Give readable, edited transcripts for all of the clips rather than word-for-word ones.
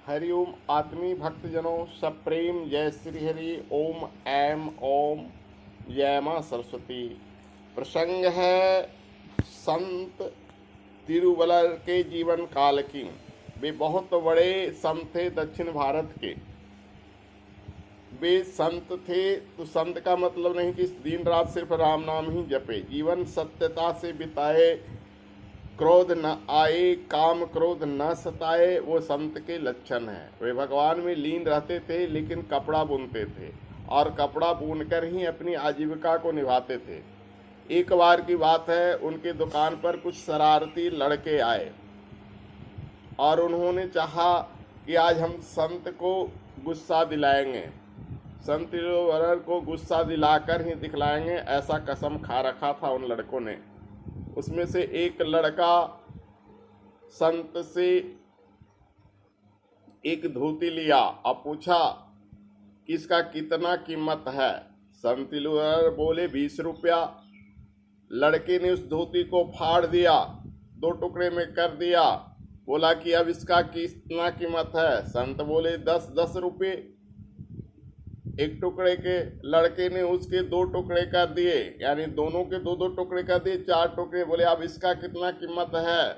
हरिओम आत्मी भक्तजनों सप्रेम जय श्री हरि ओम ऐम ओम जय मां सरस्वती। प्रसंग है संत तिरुवल्लर के जीवन काल की। वे बहुत बड़े संत थे दक्षिण भारत के। वे संत थे तो संत का मतलब नहीं कि दिन रात सिर्फ राम नाम ही जपे, जीवन सत्यता से बिताए, क्रोध न आए, काम क्रोध न सताए, वो संत के लक्षण हैं। वे भगवान में लीन रहते थे लेकिन कपड़ा बुनते थे और कपड़ा बुनकर ही अपनी आजीविका को निभाते थे। एक बार की बात है, उनके दुकान पर कुछ शरारती लड़के आए और उन्होंने चाहा कि आज हम संत को गुस्सा दिलाएंगे, संत तिरुवल्लर को गुस्सा दिलाकर ही दिखलाएंगे, ऐसा कसम खा रखा था उन लड़कों ने। उसमें से एक लड़का संत से एक धोती लिया और पूछा कि इसका कितना कीमत है। संत तिरुवल्लर बोले 20 रुपया। लड़के ने उस धोती को फाड़ दिया, 2 टुकड़े में कर दिया। बोला कि अब इसका कितना कीमत है। संत बोले 10 रुपये। एक टुकड़े के लड़के ने उसके 2 टुकड़े कर दिए, यानी दोनों के 2 टुकड़े कर दिए, 4 टुकड़े। बोले अब इसका कितना कीमत है।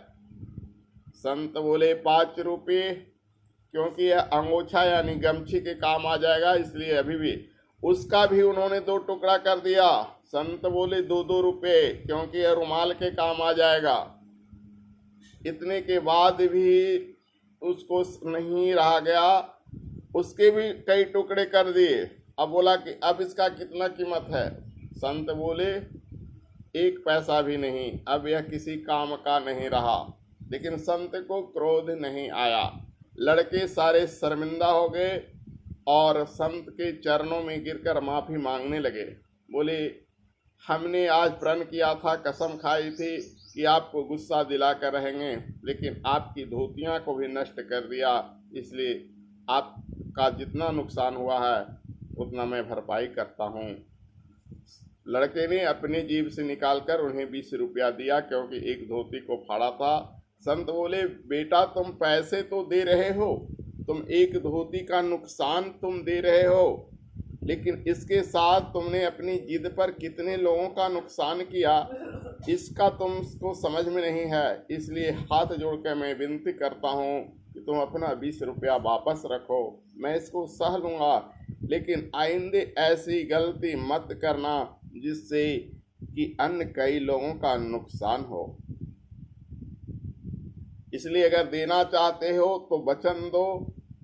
संत बोले 5 रुपये, क्योंकि यह अंगोछा यानी गमछी के काम आ जाएगा, इसलिए अभी भी। उसका भी उन्होंने 2 टुकड़ा कर दिया। संत बोले 2 रुपये, क्योंकि यह रुमाल के काम आ जाएगा। इतने के बाद भी उसको नहीं रहा गया, उसके भी कई टुकड़े कर दिए। अब बोला कि अब इसका कितना कीमत है। संत बोले 1 पैसा भी नहीं, अब यह किसी काम का नहीं रहा। लेकिन संत को क्रोध नहीं आया। लड़के सारे शर्मिंदा हो गए और संत के चरणों में गिरकर माफ़ी मांगने लगे। बोले हमने आज प्रण किया था, कसम खाई थी कि आपको गुस्सा दिला कर रहेंगे, लेकिन आपकी धोतियां को भी नष्ट कर दिया, इसलिए आपका जितना नुकसान हुआ है उतना मैं भरपाई करता हूँ। लड़के ने अपने जेब से निकालकर उन्हें 20 रुपया दिया, क्योंकि एक धोती को फाड़ा था। संत बोले बेटा तुम पैसे तो दे रहे हो, तुम एक धोती का नुकसान तुम दे रहे हो, लेकिन इसके साथ तुमने अपनी जिद पर कितने लोगों का नुकसान किया, इसका तुमको समझ में नहीं है। इसलिए हाथ जोड़कर मैं विनती करता हूँ कि तुम अपना 20 रुपया वापस रखो, मैं इसको सह लूँगा, लेकिन आइंदे ऐसी गलती मत करना जिससे कि अन्य कई लोगों का नुकसान हो। इसलिए अगर देना चाहते हो तो वचन दो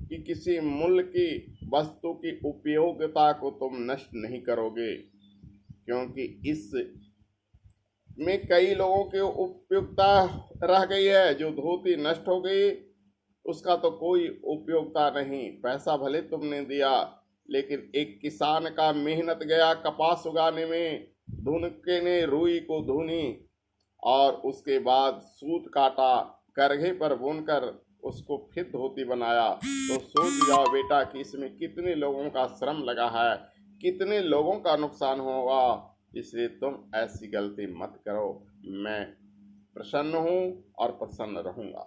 कि किसी मूल्य की वस्तु की उपयोगिता को तुम नष्ट नहीं करोगे, क्योंकि इस में कई लोगों की उपयोगिता रह गई है। जो धोती नष्ट हो गई उसका तो कोई उपयोगिता नहीं। पैसा भले तुमने दिया, लेकिन एक किसान का मेहनत गया कपास उगाने में, धुनके ने रुई को धुनी और उसके बाद सूत काटा, करघे पर बुनकर उसको फिर धोती बनाया। तो सोच जाओ बेटा कि इसमें कितने लोगों का श्रम लगा है, कितने लोगों का नुकसान होगा। इसलिए तुम ऐसी गलती मत करो। मैं प्रसन्न हूँ और प्रसन्न रहूँगा।